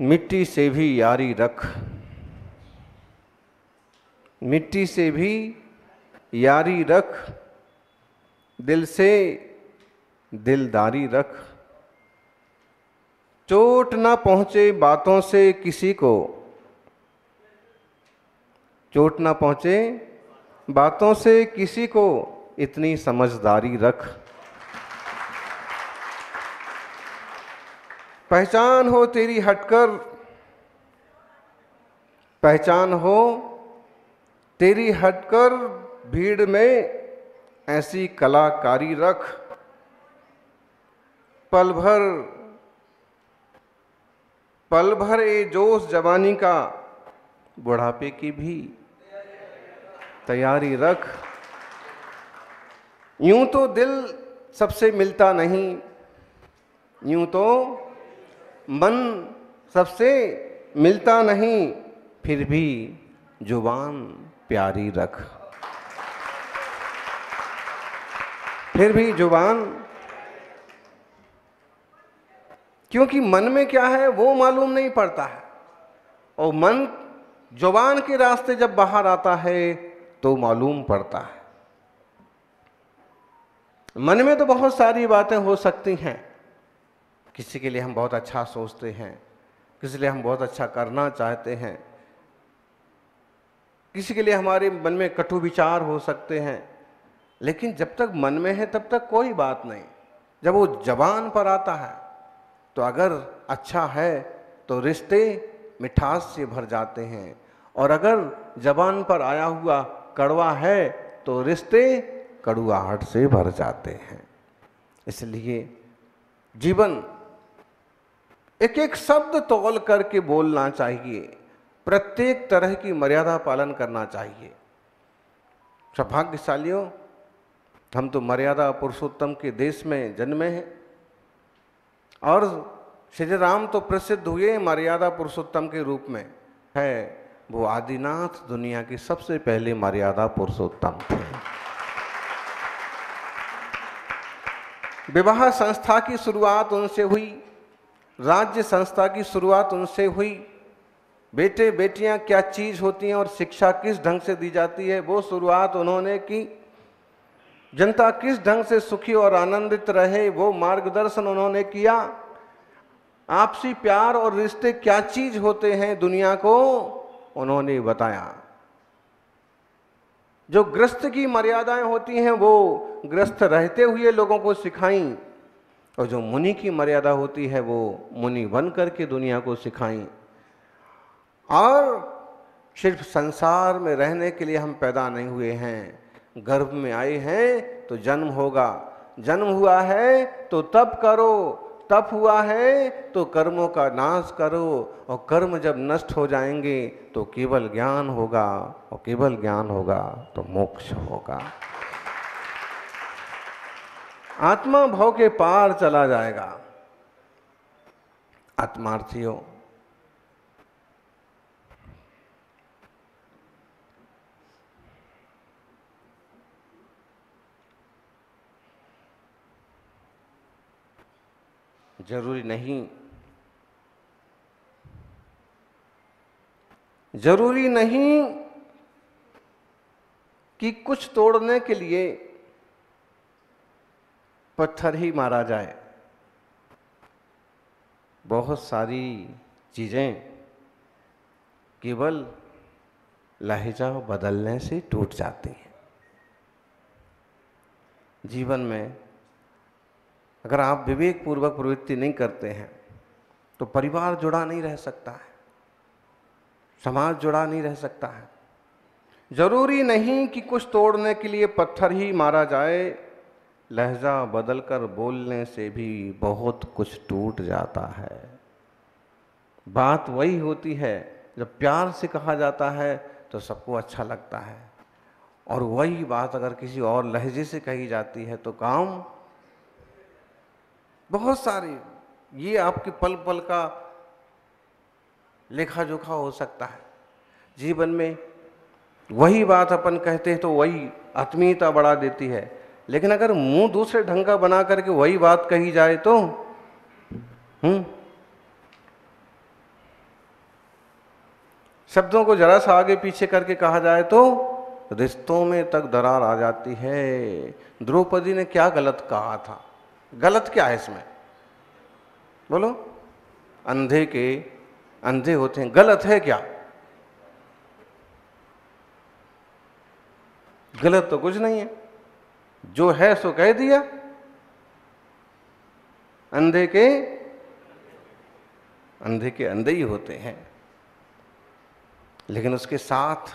मिट्टी से भी यारी रख, मिट्टी से भी यारी रख, दिल से दिलदारी रख। चोट ना पहुंचे बातों से किसी को, चोट ना पहुंचे बातों से किसी को, इतनी समझदारी रख। पहचान हो तेरी हटकर, पहचान हो तेरी हटकर, भीड़ में ऐसी कलाकारी रख। पल भर ए जोश जवानी का, बुढ़ापे की भी तैयारी रख। यूं तो दिल सबसे मिलता नहीं, यूं तो मन सबसे मिलता नहीं, फिर भी जुबान प्यारी रख, फिर भी जुबान। क्योंकि मन में क्या है वो मालूम नहीं पड़ता है, और मन जुबान के रास्ते जब बाहर आता है तो मालूम पड़ता है। मन में तो बहुत सारी बातें हो सकती हैं, किसी के लिए हम बहुत अच्छा सोचते हैं, किसी के लिए हम बहुत अच्छा करना चाहते हैं, किसी के लिए हमारे मन में कटु विचार हो सकते हैं, लेकिन जब तक मन में है तब तक कोई बात नहीं। जब वो जबान पर आता है तो अगर अच्छा है तो रिश्ते मिठास से भर जाते हैं, और अगर जबान पर आया हुआ कड़वा है तो रिश्ते कड़ुआहट से भर जाते हैं। इसलिए जीवन एक एक शब्द तौल करके बोलना चाहिए, प्रत्येक तरह की मर्यादा पालन करना चाहिए। सौभाग्यशालियों, हम तो मर्यादा पुरुषोत्तम के देश में जन्मे हैं, और श्री राम तो प्रसिद्ध हुए मर्यादा पुरुषोत्तम के रूप में है। वो आदिनाथ दुनिया की सबसे पहले मर्यादा पुरुषोत्तम थे। विवाह संस्था की शुरुआत उनसे हुई, राज्य संस्था की शुरुआत उनसे हुई। बेटे बेटियां क्या चीज होती हैं और शिक्षा किस ढंग से दी जाती है वो शुरुआत उन्होंने की। जनता किस ढंग से सुखी और आनंदित रहे वो मार्गदर्शन उन्होंने किया। आपसी प्यार और रिश्ते क्या चीज होते हैं दुनिया को उन्होंने बताया। जो गृहस्थ की मर्यादाएं होती हैं वो गृहस्थ रहते हुए लोगों को सिखाई, और जो मुनि की मर्यादा होती है वो मुनि बन करके दुनिया को सिखाई। और सिर्फ संसार में रहने के लिए हम पैदा नहीं हुए हैं, गर्भ में आए हैं तो जन्म होगा। जन्म हुआ है तो तप करो, तप हुआ है तो कर्मों का नाश करो, और कर्म जब नष्ट हो जाएंगे तो केवल ज्ञान होगा, और केवल ज्ञान होगा तो मोक्ष होगा। आत्मा भव के पार चला जाएगा। आत्मार्थियों, जरूरी नहीं कि कुछ तोड़ने के लिए पत्थर ही मारा जाए। बहुत सारी चीजें केवल लहजा बदलने से टूट जाती हैं। जीवन में अगर आप विवेक पूर्वक प्रवृत्ति नहीं करते हैं तो परिवार जुड़ा नहीं रह सकता है, समाज जुड़ा नहीं रह सकता है। जरूरी नहीं कि कुछ तोड़ने के लिए पत्थर ही मारा जाए, लहजा बदलकर बोलने से भी बहुत कुछ टूट जाता है। बात वही होती है जब प्यार से कहा जाता है तो सबको अच्छा लगता है, और वही बात अगर किसी और लहजे से कही जाती है तो काम बहुत सारे, ये आपके पल पल का लेखा जोखा हो सकता है। जीवन में वही बात अपन कहते हैं तो वही आत्मीयता बढ़ा देती है, लेकिन अगर मुंह दूसरे ढंग का बना करके वही बात कही जाए तो शब्दों को जरा सा आगे पीछे करके कहा जाए तो रिश्तों में तक दरार आ जाती है। द्रौपदी ने क्या गलत कहा था? गलत क्या है इसमें? बोलो। अंधे के अंधे होते हैं, गलत है क्या? गलत तो कुछ नहीं है, जो है सो कह दिया। अंधे के अंधे ही होते हैं। लेकिन उसके साथ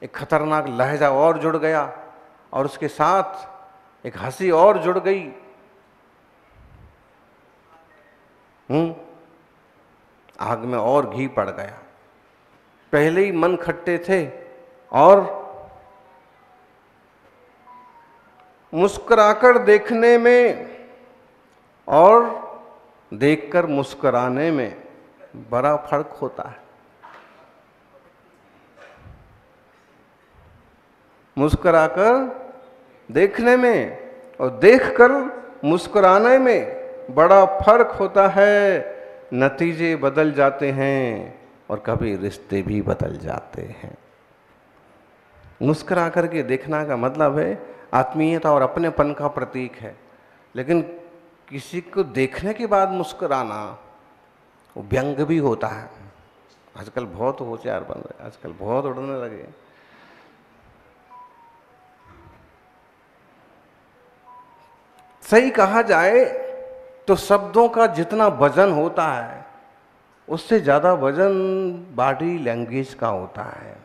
एक खतरनाक लहजा और जुड़ गया, और उसके साथ एक हंसी और जुड़ गई। आग में और घी पड़ गया। पहले ही मन खट्टे थे, और मुस्कुराकर देखने में और देखकर मुस्कुराने में बड़ा फर्क होता है। मुस्कुराकर देखने में और देखकर मुस्कुराने में बड़ा फर्क होता है। नतीजे बदल जाते हैं और कभी रिश्ते भी बदल जाते हैं। मुस्कुरा करके देखना का मतलब है आत्मीयता और अपनेपन का प्रतीक है। लेकिन किसी को देखने के बाद मुस्कुराना वो व्यंग भी होता है। आजकल बहुत होशियार बन रहे, आजकल बहुत उड़ने लगे। सही कहा जाए तो शब्दों का जितना वजन होता है उससे ज्यादा वजन बॉडी लैंग्वेज का होता है,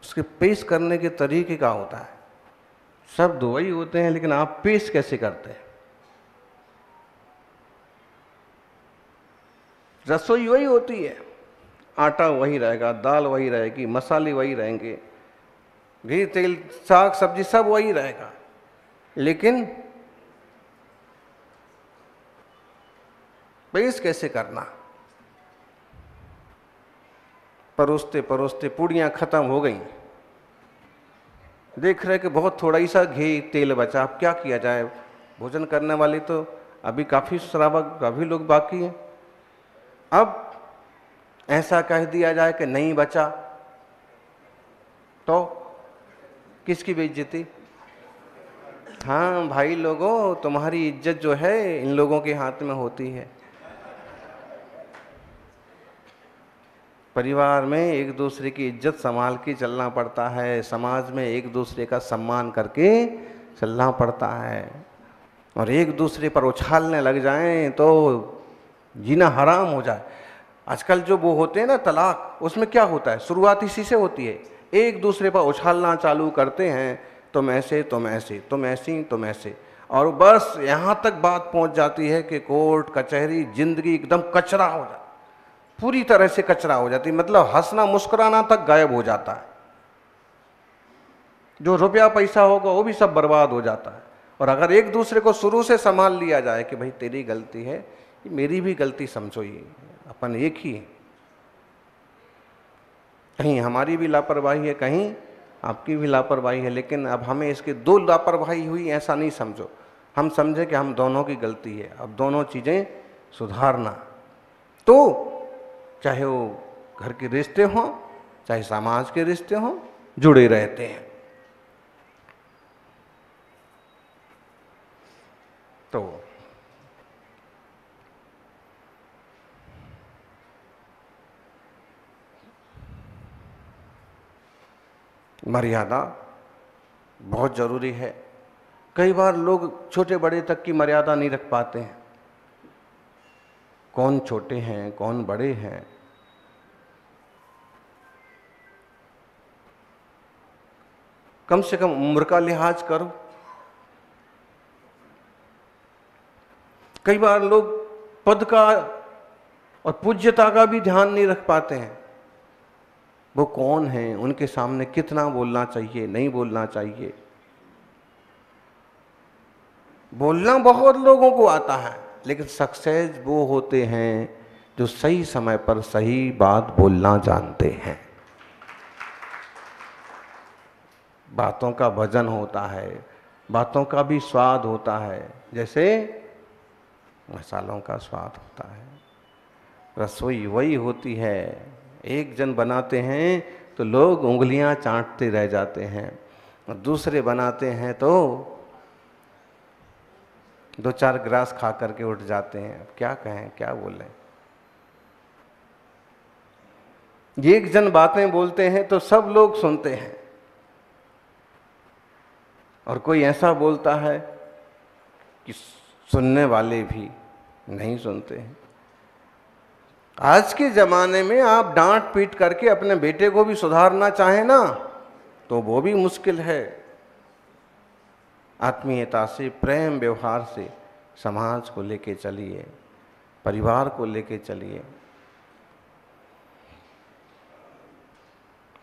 उसके पेश करने के तरीके का होता है। शब्द वही होते हैं, लेकिन आप पेश कैसे करते हैं। रसोई वही होती है, आटा वही रहेगा, दाल वही रहेगी, मसाले वही रहेंगे, घी तेल साग सब्जी सब वही रहेगा, लेकिन पेश कैसे करना। परोसते परोसते पूड़ियां खत्म हो गई, देख रहे कि बहुत थोड़ा ही सा घी तेल बचा, अब क्या किया जाए। भोजन करने वाली तो अभी काफी काफी लोग बाकी हैं। अब ऐसा कह दिया जाए कि नहीं बचा तो किसकी बेइज्जती। हाँ भाई लोगों, तुम्हारी इज्जत जो है इन लोगों के हाथ में होती है। परिवार में एक दूसरे की इज्जत संभाल के चलना पड़ता है, समाज में एक दूसरे का सम्मान करके चलना पड़ता है। और एक दूसरे पर उछालने लग जाएं तो जीना हराम हो जाए। आजकल जो वो होते हैं ना तलाक, उसमें क्या होता है, शुरुआत इसी से होती है। एक दूसरे पर उछालना चालू करते हैं, तुम ऐसे तुम ऐसे तुम ऐसी तुम ऐसे, और बस यहाँ तक बात पहुँच जाती है कि कोर्ट कचहरी, जिंदगी एकदम कचरा हो जाती, पूरी तरह से कचरा हो जाती। मतलब हंसना मुस्कुराना तक गायब हो जाता है। जो रुपया पैसा होगा वो भी सब बर्बाद हो जाता है। और अगर एक दूसरे को शुरू से संभाल लिया जाए कि भाई तेरी गलती है, मेरी भी गलती समझो, ये अपन एक ही है, कहीं हमारी भी लापरवाही है, कहीं आपकी भी लापरवाही है, लेकिन अब हमें इसकी दो लापरवाही हुई ऐसा नहीं समझो। हम समझे कि हम दोनों की गलती है, अब दोनों चीजें सुधारना। तो चाहे वो घर के रिश्ते हों, चाहे समाज के रिश्ते हों, जुड़े रहते हैं। तो मर्यादा बहुत जरूरी है। कई बार लोग छोटे बड़े तक की मर्यादा नहीं रख पाते हैं। कौन छोटे हैं कौन बड़े हैं, कम से कम उम्र का लिहाज करो। कई बार लोग पद का और पूज्यता का भी ध्यान नहीं रख पाते हैं। वो कौन है, उनके सामने कितना बोलना चाहिए, नहीं बोलना चाहिए। बोलना बहुत लोगों को आता है, लेकिन सक्सेस वो होते हैं जो सही समय पर सही बात बोलना जानते हैं। बातों का वजन होता है, बातों का भी स्वाद होता है, जैसे मसालों का स्वाद होता है। रसोई वही होती है एक जन बनाते हैं तो लोग उंगलियां चाटते रह जाते हैं, और दूसरे बनाते हैं तो 2-4 ग्रास खा करके उठ जाते हैं। अब क्या कहें, क्या बोलें। एक जन बातें बोलते हैं तो सब लोग सुनते हैं, और कोई ऐसा बोलता है कि सुनने वाले भी नहीं सुनते हैं। आज के जमाने में आप डांट पीट करके अपने बेटे को भी सुधारना चाहें ना, तो वो भी मुश्किल है। आत्मीयता से, प्रेम व्यवहार से समाज को लेके चलिए, परिवार को लेके चलिए।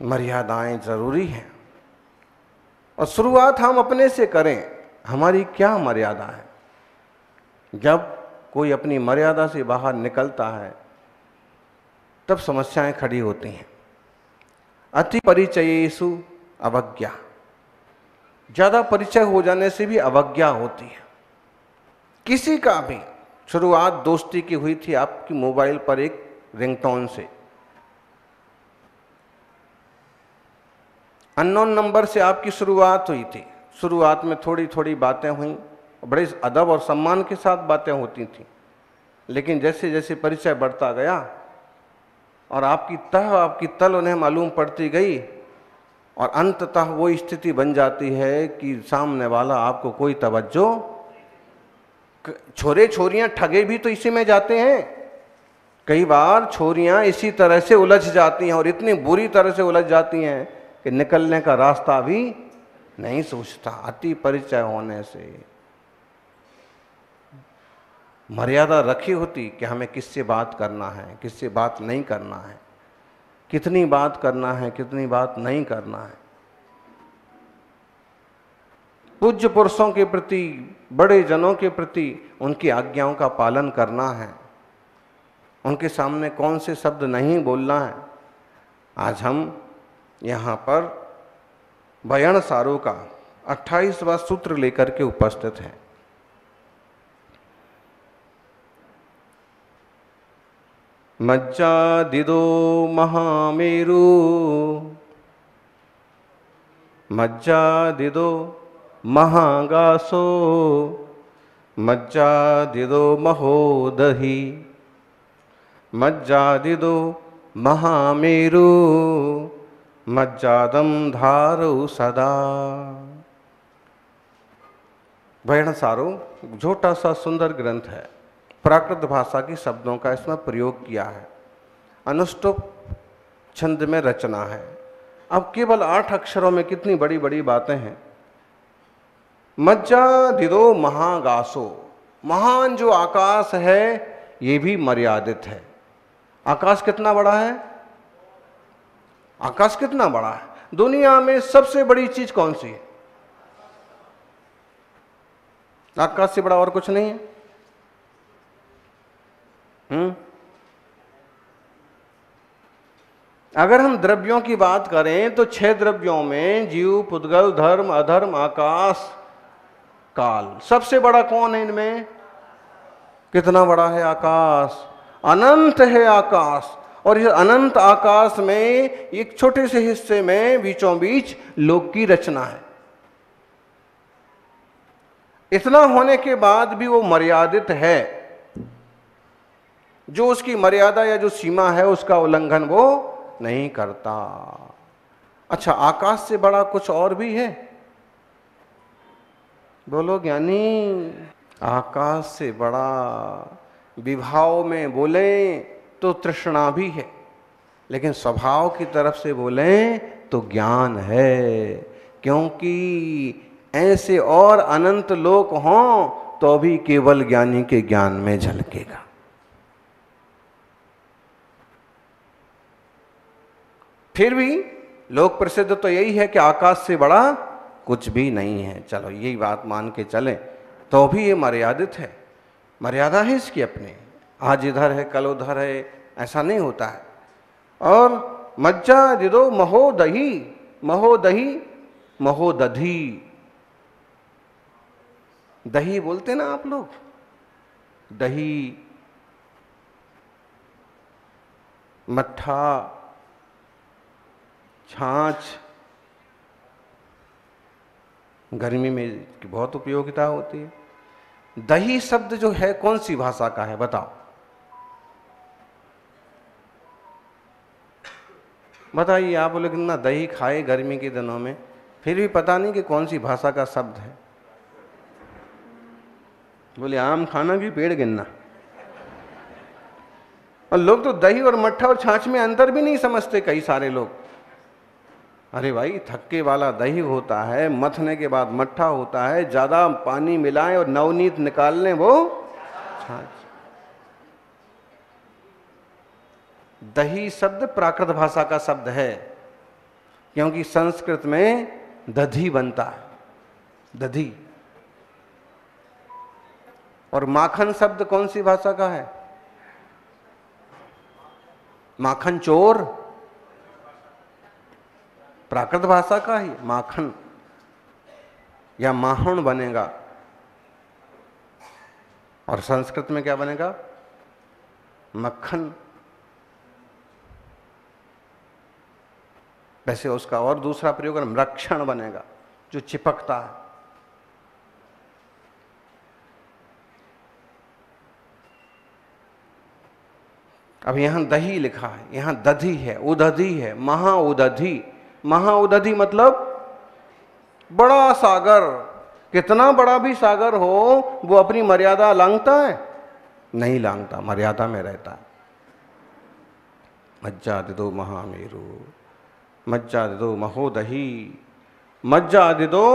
मर्यादाएं जरूरी हैं, और शुरुआत हम अपने से करें। हमारी क्या मर्यादा है? जब कोई अपनी मर्यादा से बाहर निकलता है तब समस्याएं खड़ी होती हैं। अति परिचयेषु अवज्ञा, ज्यादा परिचय हो जाने से भी अवज्ञा होती है। किसी का भी शुरुआत दोस्ती की हुई थी आपकी मोबाइल पर एक रिंगटोन से, अननोन नंबर से आपकी शुरुआत हुई थी। शुरुआत में थोड़ी थोड़ी बातें हुई, बड़े अदब और सम्मान के साथ बातें होती थी, लेकिन जैसे जैसे परिचय बढ़ता गया और आपकी तह आपकी तल उन्हें मालूम पड़ती गई, और अंततः वो स्थिति बन जाती है कि सामने वाला आपको कोई तवज्जो। छोरे छोरियां ठगे भी तो इसी में जाते हैं। कई बार छोरियां इसी तरह से उलझ जाती हैं, और इतनी बुरी तरह से उलझ जाती हैं कि निकलने का रास्ता भी नहीं सोचता, अति परिचय होने से। मर्यादा रखी होती कि हमें किससे बात करना है, किससे बात नहीं करना है, कितनी बात करना है, कितनी बात नहीं करना है। पूज्य पुरुषों के प्रति, बड़े जनों के प्रति उनकी आज्ञाओं का पालन करना है। उनके सामने कौन से शब्द नहीं बोलना है। आज हम यहाँ पर बयान सारों का 28वां सूत्र लेकर के उपस्थित हैं। मज्जादिदो महामेरु, मज्जादिदो महागासो, मज्जादिदो महोदही, मज्जादिदो महामेरु, मज्जादम धारो सदा। बयान सारो छोटा सा सुंदर ग्रंथ है। प्राकृत भाषा की शब्दों का इसमें प्रयोग किया है। अनुष्टुप छंद में रचना है। अब केवल 8 अक्षरों में कितनी बड़ी बड़ी बातें हैं। मज्जादिदो महागासो, महान जो आकाश है ये भी मर्यादित है। आकाश कितना बड़ा है? आकाश कितना बड़ा है? दुनिया में सबसे बड़ी चीज कौन सी है? आकाश से बड़ा और कुछ नहीं है। अगर हम द्रव्यों की बात करें तो 6 द्रव्यों में जीव, पुद्गल, धर्म, अधर्म, आकाश, काल, सबसे बड़ा कौन है इनमें? कितना बड़ा है आकाश? अनंत है आकाश। और इस अनंत आकाश में एक छोटे से हिस्से में बीचों बीच लोक की रचना है। इतना होने के बाद भी वो मर्यादित है। जो उसकी मर्यादा या जो सीमा है उसका उल्लंघन वो नहीं करता। अच्छा, आकाश से बड़ा कुछ और भी है? बोलो ज्ञानी। आकाश से बड़ा विभाव में बोले तो तृष्णा भी है, लेकिन स्वभाव की तरफ से बोले तो ज्ञान है। क्योंकि ऐसे और अनंत लोक हों तो भी केवल ज्ञानी के ज्ञान में झलकेगा। फिर भी लोक प्रसिद्ध तो यही है कि आकाश से बड़ा कुछ भी नहीं है। चलो यही बात मान के चलें तो भी ये मर्यादित है। मर्यादा है इसकी अपनी। आज इधर है कल उधर है, ऐसा नहीं होता है। और मज्जादिदो महोदही, महोदही, महोदधी, दही बोलते ना आप लोग, दही, मट्ठा, छाछ गर्मी में की बहुत उपयोगिता होती है। दही शब्द जो है कौन सी भाषा का है बताओ? बताइए। आप लोग इतना दही खाए गर्मी के दिनों में, फिर भी पता नहीं कि कौन सी भाषा का शब्द है। बोले आम खाना कि पेड़ गिनना। और लोग तो दही और मट्ठा और छाछ में अंतर भी नहीं समझते कई सारे लोग। अरे भाई, थक्के वाला दही होता है, मथने के बाद मट्ठा होता है, ज्यादा पानी मिलाएं और नवनीत निकाल लें वो छाछ। दही शब्द प्राकृत भाषा का शब्द है, क्योंकि संस्कृत में दधी बनता है, दधी। और माखन शब्द कौन सी भाषा का है? माखन चोर प्राकृत भाषा का ही माखन या माखन बनेगा। और संस्कृत में क्या बनेगा? मक्खन। वैसे उसका और दूसरा प्रयोग रक्षण बनेगा, जो चिपकता है। अब यहां दही लिखा है, यहां दधी है, उदधी है, महाउदधी। महाउदधी मतलब बड़ा सागर। कितना बड़ा भी सागर हो वो अपनी मर्यादा लांघता है? नहीं लांघता, मर्यादा में रहता है। मज्जादिदो महामेरु, मज्जादिदो महोदही, मज्जादिदो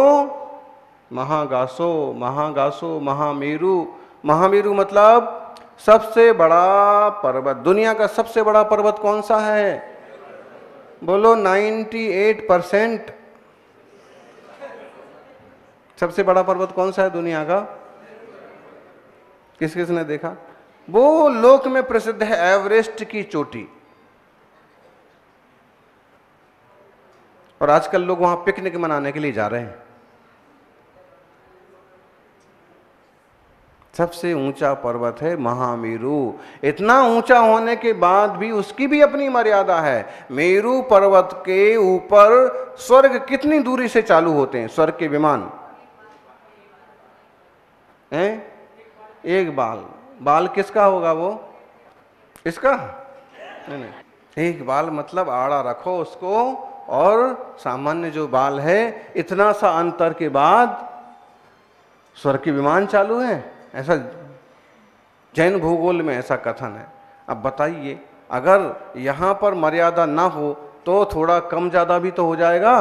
महागासो, महागासो महामेरु। महामेरु मतलब सबसे बड़ा पर्वत। दुनिया का सबसे बड़ा पर्वत कौन सा है? बोलो 98%। सबसे बड़ा पर्वत कौन सा है दुनिया का? किस किसने देखा? वो लोक में प्रसिद्ध है एवरेस्ट की चोटी। और आजकल लोग वहां पिकनिक मनाने के लिए जा रहे हैं। सबसे ऊंचा पर्वत है महामेरु। इतना ऊंचा होने के बाद भी उसकी भी अपनी मर्यादा है। मेरु पर्वत के ऊपर स्वर्ग कितनी दूरी से चालू होते हैं? स्वर्ग के विमान हैं? एक बाल। बाल किसका होगा वो? इसका नहीं, नहीं। एक बाल मतलब आड़ा रखो उसको, और सामान्य जो बाल है, इतना सा अंतर के बाद स्वर्ग के विमान चालू है। ऐसा जैन भूगोल में ऐसा कथन है। अब बताइए, अगर यहां पर मर्यादा ना हो तो थोड़ा कम ज्यादा भी तो हो जाएगा।